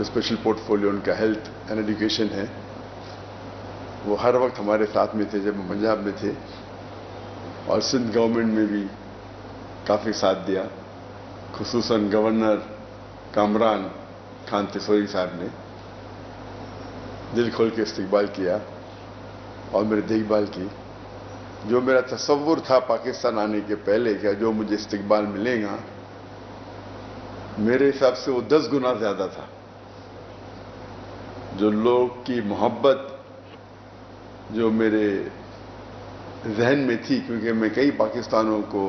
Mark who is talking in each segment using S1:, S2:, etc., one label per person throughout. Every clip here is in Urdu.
S1: اسپیشل پورٹ فولیو ان کا ہیلتھ اینڈ ایجوکیشن ہے، وہ ہر وقت ہمارے ساتھ میں تھے جب ہم پنجاب میں تھے، اور سندھ گورنمنٹ میں بھی کافی ساتھ دیا، خصوصاً گورنر کامران خان تیسوری صاحب نے دل کھول کے استقبال کیا اور میری دیکھ بھال کی۔ جو میرا تصور تھا پاکستان آنے کے پہلے کہ جو مجھے استقبال ملے گا، میرے حساب سے وہ 10 گنا زیادہ تھا۔ جو لوگ کی محبت جو میرے ذہن میں تھی، کیونکہ میں کئی پاکستانوں کو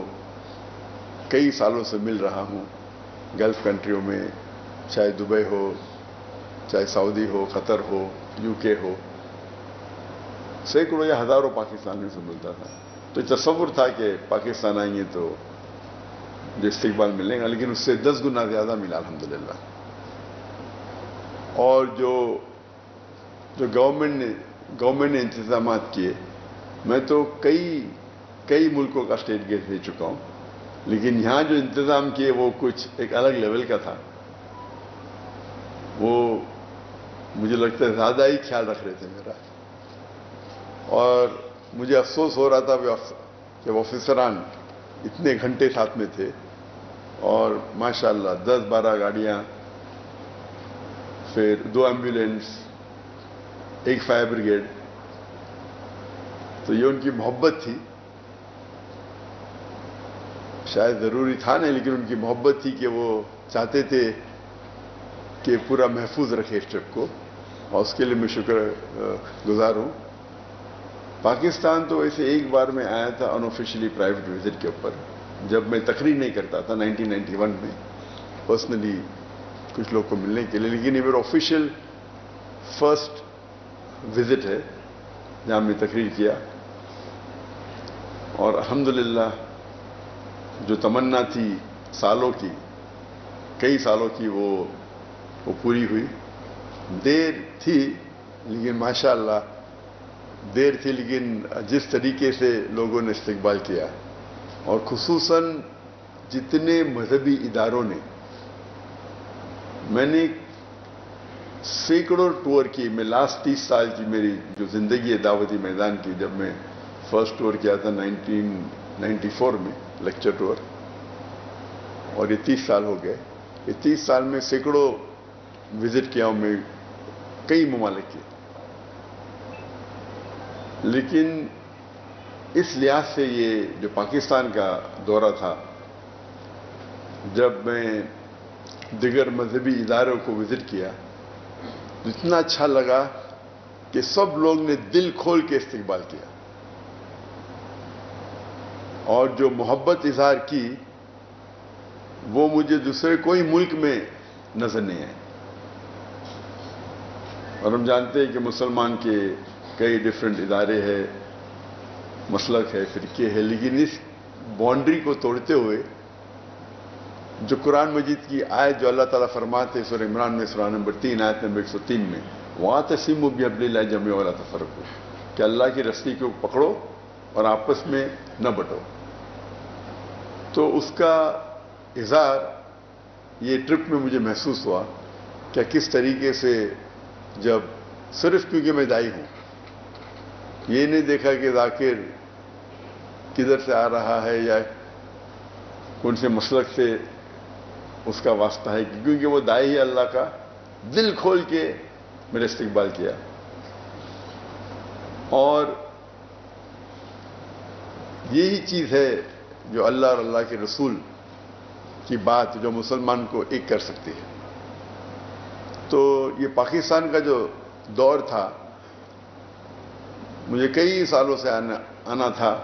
S1: کئی سالوں سے مل رہا ہوں، گلف کنٹریوں میں، چاہے دبئی ہو، چاہے سعودی ہو، قطر ہو، یو کے ہو، سینکڑوں یا ہزاروں پاکستانیوں سے ملتا تھا۔ تو تصور تھا کہ پاکستان آئیں گے تو جو استقبال ملے گا، لیکن اس سے 10 گنا زیادہ ملا الحمدللہ۔ اور جو گورنمنٹ نے انتظامات کیے، میں تو کئی ملکوں کا اسٹیٹ گیٹ دے چکا ہوں، لیکن یہاں جو انتظام کیے وہ کچھ ایک الگ لیول کا تھا۔ وہ مجھے لگتا ہے زیادہ ہی خیال رکھ رہے تھے میرا، اور مجھے افسوس ہو رہا تھا جب آفیسران اتنے گھنٹے ساتھ میں تھے، اور ماشاءاللہ 10-12 گاڑیاں، پھر 2 ایمبولینس، 1 فائر بریگیڈ، تو یہ ان کی محبت تھی۔ شاید ضروری تھا نہیں، لیکن ان کی محبت تھی کہ وہ چاہتے تھے کہ پورا محفوظ رکھے اس ٹرپ کو، اور اس کے لیے میں شکر گزار ہوں۔ پاکستان تو ویسے ایک بار میں آیا تھا انآفیشلی پرائیویٹ وزٹ کے اوپر، جب میں تقریر نہیں کرتا تھا 1991 میں، پرسنلی کچھ لوگ کو ملنے کے لیے، لیکن یہ میرا آفیشیل فرسٹ وزٹ ہے جہاں میں تقریر کیا، اور الحمدللہ جو تمنا تھی سالوں کی، کئی سالوں کی، وہ پوری ہوئی۔ دیر تھی لیکن ماشاءاللہ دیر تھی، لیکن جس طریقے سے لوگوں نے استقبال کیا، اور خصوصاً جتنے مذہبی اداروں نے، میں نے سینکڑوں ٹور کی، میں لاسٹ 30 سال کی میری جو زندگی ہے دعوتی میدان کی، جب میں فرسٹ ٹور کیا تھا 1994 میں لیکچر ٹور، اور یہ 30 سال ہو گئے۔ یہ 30 سال میں سینکڑوں وزٹ کیا ہوں میں، کئی ممالک کے، لیکن اس لحاظ سے یہ جو پاکستان کا دورہ تھا، جب میں دیگر مذہبی اداروں کو وزٹ کیا، اتنا اچھا لگا کہ سب لوگ نے دل کھول کے استقبال کیا، اور جو محبت اظہار کی وہ مجھے دوسرے کوئی ملک میں نظر نہیں آئے۔ اور ہم جانتے ہیں کہ مسلمان کے کئی ڈیفرنٹ ادارے ہیں، مسلک ہے، فرقے ہے، لیکن اس باؤنڈری کو توڑتے ہوئے جو قرآن مجید کی آیت جو اللہ تعالیٰ فرماتے سورہ عمران میں، سورہ نمبر 3 آیت نمبر 103 میں، وَاعْتَصِمُوا بِحَبْلِ اللَّهِ جَمِيعًا وَلَا تَفَرَّقُوا، کہ اللہ کی رسی کو پکڑو اور آپس میں نہ بٹو۔ تو اس کا اظہار یہ ٹرپ میں مجھے محسوس ہوا کہ کس طریقے سے، جب صرف کیونکہ میں دائی ہوں، یہ نہیں دیکھا کہ ذاکر کدھر سے آ رہا ہے یا کون سے مسلک سے اس کا واسطہ ہے، کیونکہ وہ دائی ہے اللہ کا، دل کھول کے میرے استقبال کیا۔ اور یہی چیز ہے جو اللہ اور اللہ کے رسول کی بات جو مسلمان کو ایک کر سکتی ہے۔ تو یہ پاکستان کا جو دور تھا، مجھے کئی سالوں سے آنا تھا،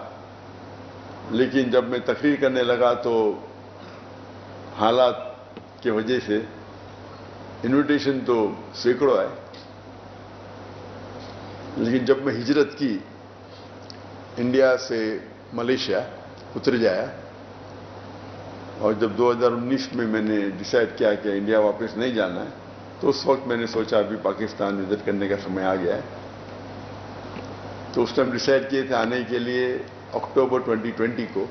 S1: لیکن جب میں تقریر کرنے لگا تو حالات کی وجہ سے انویٹیشن تو سینکڑوں آئے، لیکن جب میں ہجرت کی انڈیا سے ملیشیا اتر جایا، اور جب 2019 میں نے ڈیسائیڈ کیا کہ انڈیا واپس نہیں جانا ہے، تو اس وقت میں نے سوچا ابھی پاکستان وزٹ کرنے کا سمے آ گیا ہے۔ تو اس ٹائم ڈیسائیڈ کیے تھے آنے کے لیے اکتوبر 2020 کو،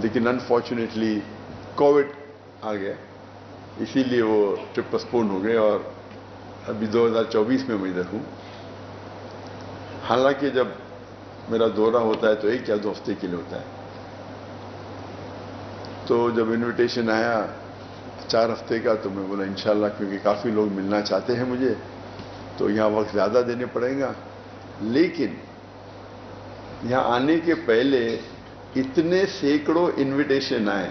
S1: لیکن انفارچونیٹلی کووڈ آ گیا، اسی لیے وہ ٹرپ پسپون ہو گئے اور ابھی 2024 میں میں ادھر ہوں. حالانکہ جب میرا دورہ ہوتا ہے تو 1 یا 2 ہفتے کے لیے ہوتا ہے. تو جب انویٹیشن آیا 4 ہفتے کا تو میں بولا انشاءاللہ، کیونکہ کافی لوگ ملنا چاہتے ہیں مجھے تو یہاں وقت زیادہ دینے پڑیں گا. لیکن یہاں آنے کے پہلے اتنے سینکڑوں انویٹیشن آئے،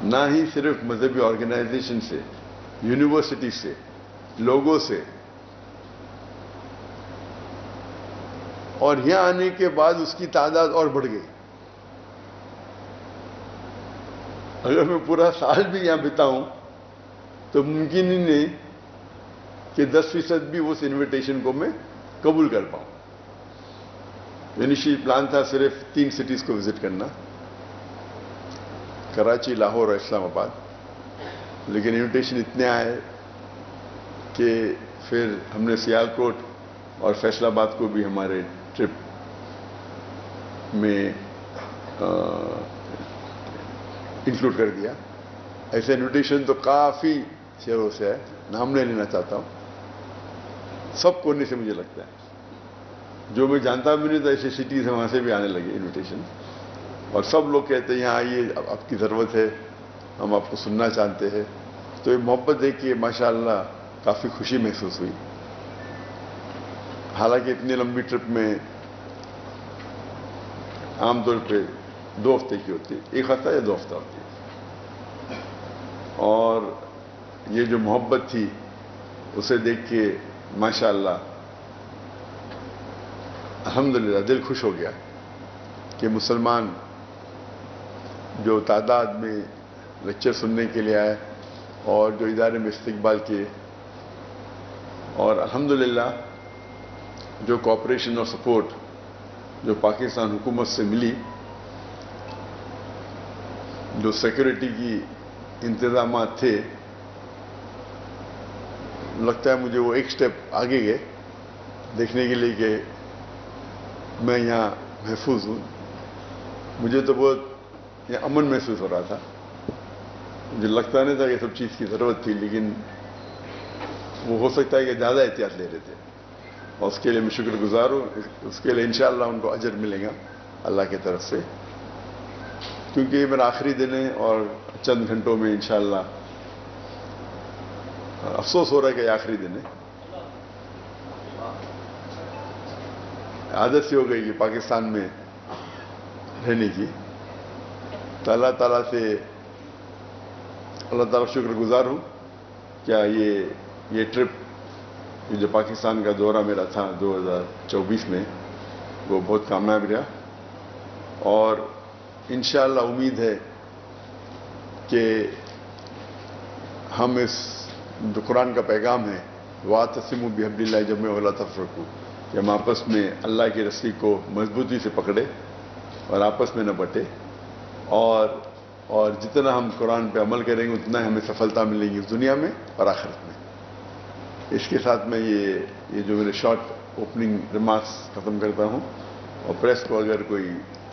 S1: نہ ہی صرف مذہبی آرگنائزیشن سے، یونیورسٹی سے، لوگوں سے، اور یہاں آنے کے بعد اس کی تعداد اور بڑھ گئی. اگر میں پورا سال بھی یہاں بتاؤں تو ممکن ہی نہیں کہ 10% بھی اس انویٹیشن کو میں قبول کر پاؤں. انیشیل پلان تھا صرف 3 سٹیز کو وزٹ کرنا، کراچی، لاہور اور اسلام آباد. لیکن انویٹیشن اتنے آئے کہ پھر ہم نے سیالکوٹ اور فیصل آباد کو بھی ہمارے ٹرپ میں انکلوڈ کر دیا. ایسے انویٹیشن تو کافی شہروں سے ہے، نام نہیں لینا چاہتا ہوں، سب کونے سے مجھے لگتا ہے. جو میں جانتا بھی نہیں تھا ایسی سٹیز ہیں وہاں سے بھی آنے لگے انویٹیشن، اور سب لوگ کہتے ہیں یہاں آئیے، آپ کی ضرورت ہے، ہم آپ کو سننا چاہتے ہیں. تو یہ محبت دیکھ کے ماشاءاللہ کافی خوشی محسوس ہوئی. حالانکہ اتنی لمبی ٹرپ میں عام طور پہ 2 ہفتے کی ہوتی ہے، 1 ہفتہ یا 2 ہفتہ ہوتی ہے. اور یہ جو محبت تھی اسے دیکھ کے ماشاءاللہ الحمدللہ دل خوش ہو گیا کہ مسلمان جو تعداد میں لیکچر سننے کے لیے آئے اور جو ادارے میں استقبال کیے، اور الحمدللہ جو کوآپریشن اور سپورٹ جو پاکستان حکومت سے ملی، جو سیکورٹی کی انتظامات تھے، لگتا ہے مجھے وہ ایک سٹیپ آگے گئے دیکھنے کے لیے کہ میں یہاں محفوظ ہوں. مجھے تو بہت یہ امن محسوس ہو رہا تھا. مجھے لگتا نہیں تھا کہ سب چیز کی ضرورت تھی، لیکن وہ ہو سکتا ہے کہ زیادہ احتیاط لے رہے تھے، اور اس کے لیے میں شکر گزار ہوں. اس کے لیے انشاءاللہ ان کو اجر ملے گا اللہ کی طرف سے، کیونکہ یہ میرا آخری دن ہے اور چند گھنٹوں میں انشاءاللہ افسوس ہو رہا ہے کہ یہ آخری دن ہے. عادت سی ہو گئی کہ پاکستان میں رہنے کی. تو اللہ تعالیٰ سے شکر گزار ہوں. کیا یہ ٹرپ جو پاکستان کا دورہ میرا تھا 2024 میں، وہ بہت کامیاب رہا، اور انشاءاللہ امید ہے کہ ہم اس جو قرآن کا پیغام ہے وَاعْتَصِمُوا بِحَبْلِ اللَّهِ جَمِيعًا وَلَا تَفَرَّقُوا، کہ ہم آپس میں اللہ کی رسی کو مضبوطی سے پکڑے اور آپس میں نہ بٹے، اور جتنا ہم قرآن پہ عمل کریں گے اتنا ہمیں سفلتا ملے گی اس دنیا میں اور آخرت میں. اس کے ساتھ میں یہ جو میرے شارٹ اوپننگ ریمارکس ختم کرتا ہوں، اور پریس کو اگر کوئی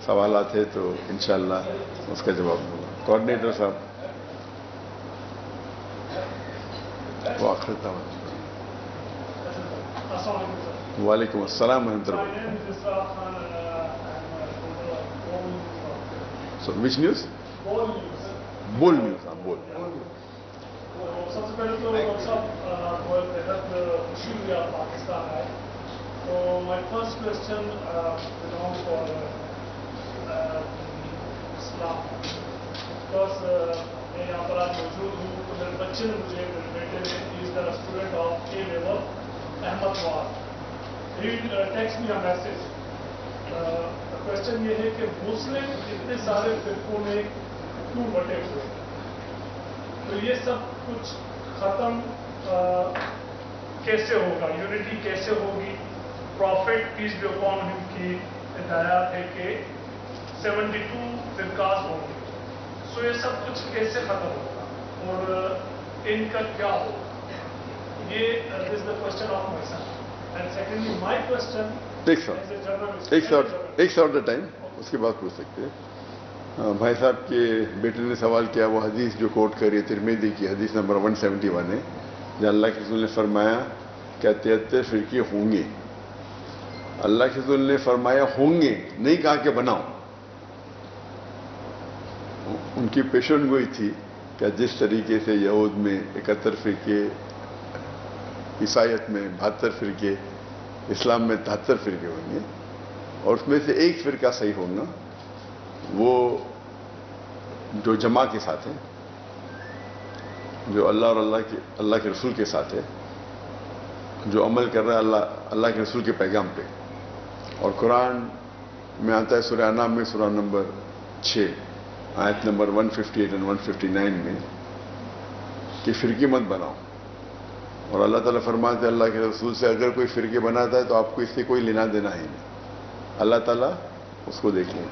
S1: سوالات ہے تو انشاءاللہ اس کا جواب دوں گا. کوآرڈینیٹر صاحب، وہ آخر تھا. وعلیکم السلام ورحمۃ اللہ. وچ نیوز؟ بول نیوز. ہاں بول.
S2: سب سے پہلے تو ڈاکٹر صاحب بہت خوشی ہوئی آپ پاکستان آئے. تو my first question belong for Islam, because میں یہاں پر آج موجود ہوں تو میرے بچے نے مجھے، میرے بیٹے نے، is the student of A level Ahmed Mawad, he text me a message. Question یہ ہے کہ مسلم اتنے سارے فرقوں میں کیوں بٹے ہوئے، تو یہ سب کچھ ختم کیسے ہوگا، یونٹی کیسے ہوگی؟ Profit piece be upon him کی ہدایات ہے کہ 72 فرقاز ہوں گے. سو یہ سب کچھ کیسے ختم ہوگا اور ان کا کیا ہوگا؟ یہ is the question of my son. And secondly my question
S1: ایک سوال ایٹ اے ٹائم، اس کے بعد پوچھ سکتے ہیں. بھائی صاحب کے بیٹے نے سوال کیا وہ حدیث جو کوٹ کری ہے ترمذی کی حدیث نمبر 171 ہے، جہاں اللہ کے رسول نے فرمایا کہ 73 فرقے ہوں گے. اللہ کے رسول نے فرمایا ہوں گے، نہیں کہا کہ بناؤ. ان کی پیشن گوئی تھی کہ جس طریقے سے یہود میں 71 فرقے، عیسائیت میں 72 فرقے، اسلام میں 73 فرقے ہوں گے، اور اس میں سے ایک فرقہ صحیح ہوگا وہ جو جماع کے ساتھ ہے، جو اللہ اور اللہ کے رسول کے ساتھ ہے، جو عمل کر رہا ہے اللہ کے رسول کے پیغام پہ. اور قرآن میں آتا ہے سورہ انعام میں سورہ نمبر 6 آیت نمبر 158 اور 159 میں کہ فرقے مت بناؤ. اور اللہ تعالیٰ فرماتے ہیں اللہ کے رسول سے اگر کوئی فرقے بناتا ہے تو آپ کو اس سے کوئی لینا دینا ہی نہیں، اللہ تعالیٰ اس کو دیکھ لیں.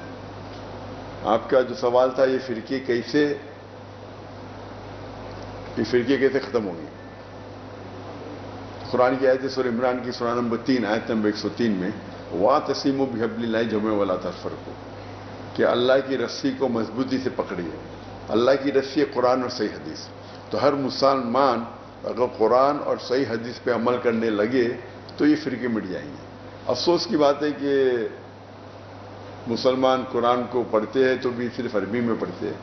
S1: آپ کا جو سوال تھا یہ فرقے کیسے ختم ہوں گے. قرآن کی آیت سورہ عمران کی سورہ نمبر 3 آیت نمبر 103 میں وَاعْتَصِمُوا بِحَبْلِ اللَّهِ جَمِيعًا وَلَا تَفَرَّقُوا کہ اللہ کی رسی کو مضبوطی سے پکڑیے. اللہ کی رسی ہے قرآن اور صحیح حدیث. تو ہر مسلمان اگر قرآن اور صحیح حدیث پہ عمل کرنے لگے تو یہ فرقے مٹ جائیں گے. افسوس کی بات ہے کہ مسلمان قرآن کو پڑھتے ہیں تو بھی صرف عربی میں پڑھتے ہیں.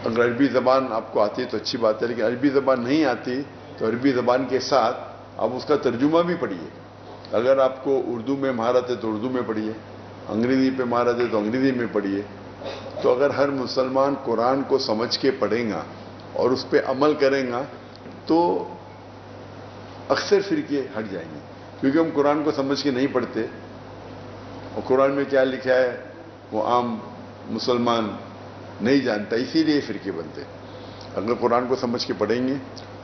S1: اگر عربی زبان آپ کو آتی ہے تو اچھی بات ہے، لیکن عربی زبان نہیں آتی تو عربی زبان کے ساتھ آپ اس کا ترجمہ بھی پڑھیے. اگر آپ کو اردو میں مہارت ہے تو اردو میں پڑھیے، انگریزی پہ مہارت ہے تو انگریزی میں پڑھیے. تو اگر ہر مسلمان قرآن کو سمجھ کے پڑھے گا اور اس پہ عمل کرے گا تو اکثر فرقے ہٹ جائیں گے. کیونکہ ہم قرآن کو سمجھ کے نہیں پڑھتے، اور قرآن میں کیا لکھا ہے وہ عام مسلمان نہیں جانتا، اسی لیے فرقے بنتے. اگر قرآن کو سمجھ کے پڑھیں گے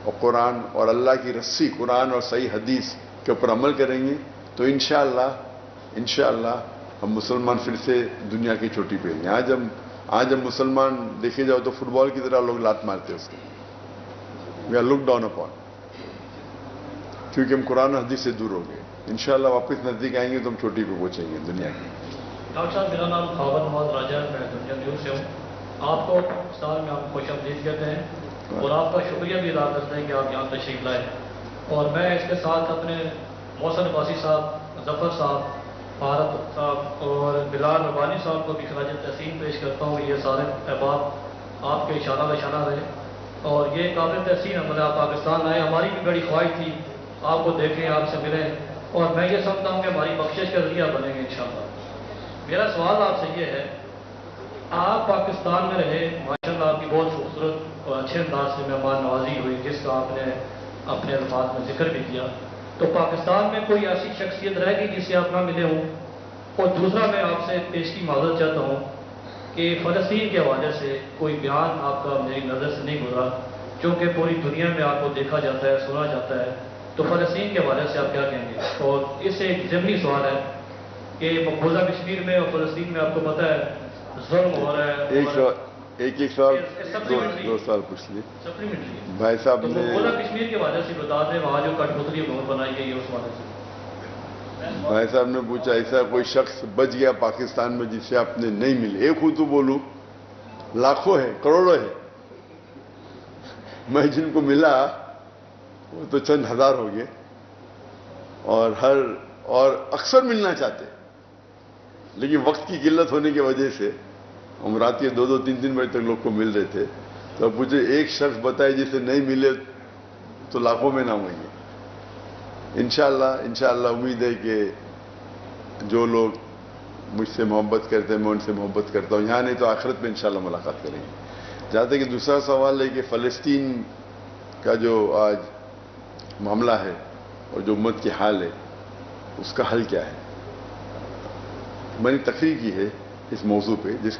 S1: اور قرآن اور اللہ کی رسی قرآن اور صحیح حدیث کے اوپر عمل کریں گے تو انشاءاللہ ہم مسلمان پھر سے دنیا کی چوٹی پہ ہیں. آج ہم مسلمان دیکھے جاؤ تو فٹ بال کی طرح لوگ لات مارتے اس کو. We are look down upon, کیونکہ ہم قرآن اور حدیث سے دور ہو گئے. انشاءاللہ واپس نزدیک آئیں گے تو ہم چوٹی پہ پہنچیں گے دنیا کی.
S3: ڈاکٹر صاحب میرا نام خاور نواز راجہ ہے، میں دنیا نیوز سے ہوں. آپ کو پاکستان میں آپ خوش آمدید کہتے ہیں اور آپ کا شکریہ بھی ادا کرتے ہیں کہ آپ یہاں تشریف لائے. اور میں اس کے ساتھ اپنے محسن عباسی صاحب، ظفر صاحب، بھارت صاحب اور بلال ربانی صاحب کو بھی خراج تحسین پیش کرتا ہوں. یہ سارے احباب آپ کے اشارہ بشانہ رہے اور یہ قابل تحسین عمل ہے. آپ پاکستان آئے، ہماری بھی بڑی خواہش تھی آپ کو دیکھیں، آپ سے ملیں، اور میں یہ سمجھتا ہوں کہ ہماری بخشش کا ذریعہ بنیں گے انشاءاللہ. میرا سوال آپ سے یہ ہے، آپ پاکستان میں رہے، ماشاءاللہ آپ کی بہت خوبصورت اور اچھے انداز سے مہمان نوازی ہوئی جس کا آپ نے اپنے الفاظ میں ذکر بھی کیا. تو پاکستان میں کوئی ایسی شخصیت رہ گئی جس سے آپ نہ ملے ہوں؟ اور دوسرا میں آپ سے پیش کی معذرت چاہتا ہوں کہ فلسطین کے حوالے سے کوئی بیان آپ کا میری نظر سے نہیں گزرا، چونکہ پوری دنیا میں آپ کو دیکھا جاتا ہے، سنا جاتا ہے. تو فلسطین کے حوالے سے آپ کیا کہیں گے؟ اور اس سے ایک ضمنی سوال ہے کہ مقبوضہ کشمیر میں اور فلسطین میں آپ کو پتہ ہے ظلم ہو رہا ہے.
S1: ایک سوال دو سوال پوچھ لیے
S3: سپلیمنٹری
S1: بھائی صاحب نے.
S3: مقبوضہ کشمیر کے حوالے سے بتا دیں، وہاں جو کٹ پتلی حکومت بنائی گئی ہے اس حوالے سے.
S1: بھائی صاحب نے پوچھا ایسا کوئی شخص بچ گیا پاکستان میں جس سے آپ نے نہیں ملے؟ ایک ہوں تو بولوں، لاکھوں ہے، کروڑوں ہے. میں جن کو ملا وہ تو چند ہزار ہو گئے، اور اکثر ملنا چاہتے، لیکن وقت کی قلت ہونے کی وجہ سے ہم رات کے 2-2 3-3 بجے تک لوگ کو مل رہے تھے. تو اب مجھے ایک شخص بتائے جسے نہیں ملے تو لاکھوں میں نہ ہوئیں گے. انشاءاللہ امید ہے کہ جو لوگ مجھ سے محبت کرتے ہیں میں ان سے محبت کرتا ہوں. یہاں نہیں تو آخرت میں انشاءاللہ ملاقات کریں گے. جہاں تک کہ دوسرا سوال ہے کہ فلسطین کا جو آج معاملہ ہے اور جو امت کی حال ہے اس کا حل کیا ہے. میں نے تقریر کی ہے اس موضوع پہ جس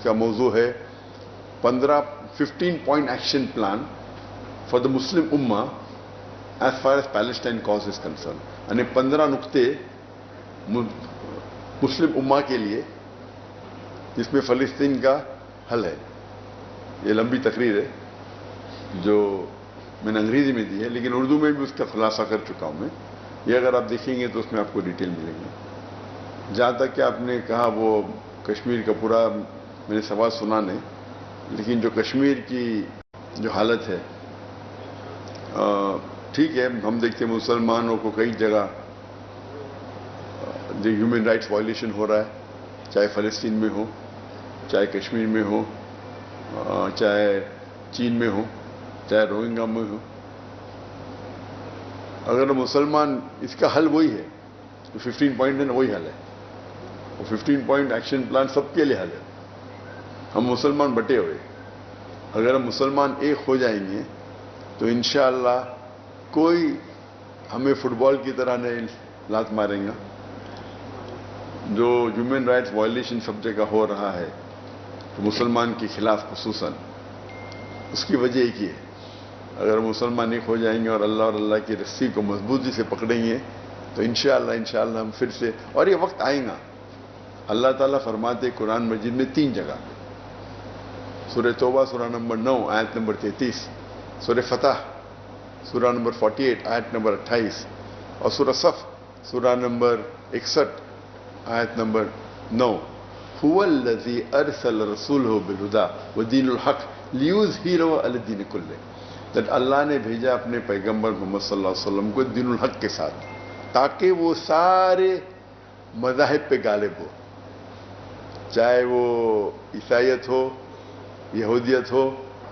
S1: کا موضوع ہے 15 point action plan for the Muslim ummah as far as Palestine cause is concern. یعنی 15 نقطے مسلم امہ کے لیے جس میں فلسطین کا حل ہے. یہ لمبی تقریر ہے جو میں نے انگریزی میں دی ہے، لیکن اردو میں بھی اس کا خلاصہ کر چکا ہوں میں. یہ اگر آپ دیکھیں گے تو اس میں آپ کو ڈیٹیل ملیں گے. جہاں تک کہ آپ نے کہا وہ کشمیر کا پورا میں نے سوال سنا نہیں، لیکن جو کشمیر کی جو حالت ہے ٹھیک ہے، ہم دیکھتے ہیں مسلمانوں کو کئی جگہ جو ہیومن رائٹس وائلیشن ہو رہا ہے، چاہے فلسطین میں ہو، چاہے کشمیر میں ہو، چاہے چین میں ہو، چاہے روہنگا میں ہو۔ اگر مسلمان، اس کا حل وہی ہے، 15 پوائنٹ ہے نا، وہی حل ہے، وہ 15 پوائنٹ ایکشن پلان سب کے لیے حل ہے۔ ہم مسلمان بٹے ہوئے، اگر ہم مسلمان ایک ہو جائیں گے تو انشاءاللہ کوئی ہمیں فٹ بال کی طرح نہیں لات ماریں گا۔ جو ہیومن رائٹس وائلیشن سب جگہ ہو رہا ہے تو مسلمان کے خلاف خصوصاً، اس کی وجہ ایک ہی ہے، اگر مسلمان ایک ہو جائیں گے اور اللہ کی رسی کو مضبوطی سے پکڑیں گے تو انشاءاللہ ہم پھر سے، اور یہ وقت آئے گا۔ اللہ تعالیٰ فرماتے قرآن مجید میں 3 جگہ، سورہ توبہ سورہ نمبر 9 آیت نمبر 33، سورہ فتح سورہ نمبر 48 آیت نمبر 28، اور سورہ صف سورہ نمبر 61 آیت نمبر 9، هو الذی ارسل رسولہ بالہدی ودین الحق لیظہرہ علی الدین کلہ، کہ اللہ نے بھیجا اپنے پیغمبر محمد صلی اللہ علیہ وسلم کو دین الحق کے ساتھ تاکہ وہ سارے مذاہب پہ غالب ہو، چاہے وہ عیسائیت ہو، یہودیت ہو،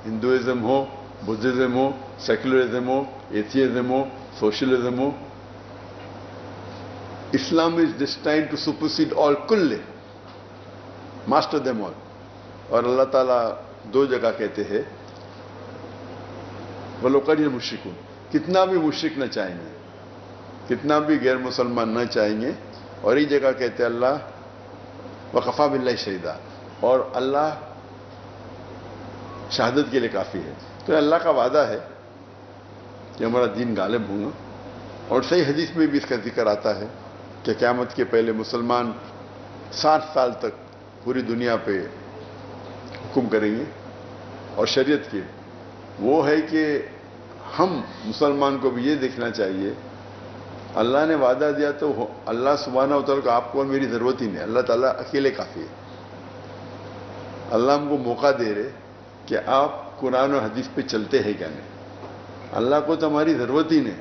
S1: ہندوازم ہو، بدھزم ہو، سیکولرزم ہو، ایتھیزم ہو، سوشلزم ہو۔ Islam is destined to supersede all, کل ماسٹر دیم آل۔ اور اللہ تعالیٰ 2 جگہ کہتے ہیں وَلَوْ كَرِهَ الْمُشْرِكُونَ، کتنا بھی مشرک نہ چاہیں گے، کتنا بھی غیر مسلمان نہ چاہیں گے، اور ایک جگہ کہتے ہیں اللہ وَكَفَىٰ بِاللَّهِ شَهِيدًا، اور اللہ شہادت کے لیے کافی ہے۔ تو اللہ کا وعدہ ہے کہ ہمارا دین غالب ہوگا، اور صحیح حدیث میں بھی اس کا ذکر آتا ہے کہ قیامت کے پہلے مسلمان 60 سال تک پوری دنیا پہ حکم کریں گے، اور شریعت کی وہ ہے کہ ہم مسلمان کو بھی یہ دیکھنا چاہیے، اللہ نے وعدہ دیا تو اللہ سبحانہ و تعالیٰ کو آپ کو اور میری ضرورت ہی نہیں، اللہ تعالیٰ اکیلے کافی ہے۔ اللہ ہم کو موقع دے رہے کہ آپ قرآن و حدیث پہ چلتے ہیں کیا نہیں، اللہ کو تو ہماری ضرورت ہی نہیں۔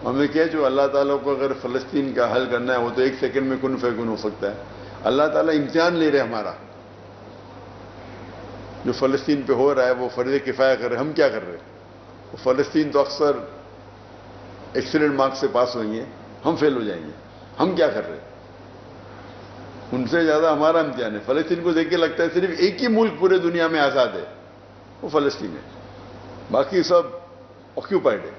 S1: ہمیں کیا، جو اللہ تعالیٰ کو اگر فلسطین کا حل کرنا ہے وہ تو 1 سیکنڈ میں کن فیکن ہو سکتا ہے۔ اللہ تعالیٰ امتحان لے رہے ہمارا، جو فلسطین پہ ہو رہا ہے وہ فرض کفایہ کر رہے، ہم کیا کر رہے ہیں؟ وہ فلسطین تو اکثر ایکسیلنٹ مارکس سے پاس ہوئیں گے، ہم فیل ہو جائیں گے، ہم کیا کر رہے ہیں؟ ان سے زیادہ ہمارا امتحان ہے۔ فلسطین کو دیکھ کے لگتا ہے صرف ایک ہی ملک پورے دنیا میں آزاد ہے، وہ فلسطین ہے، باقی سب آکیوپائڈ ہے۔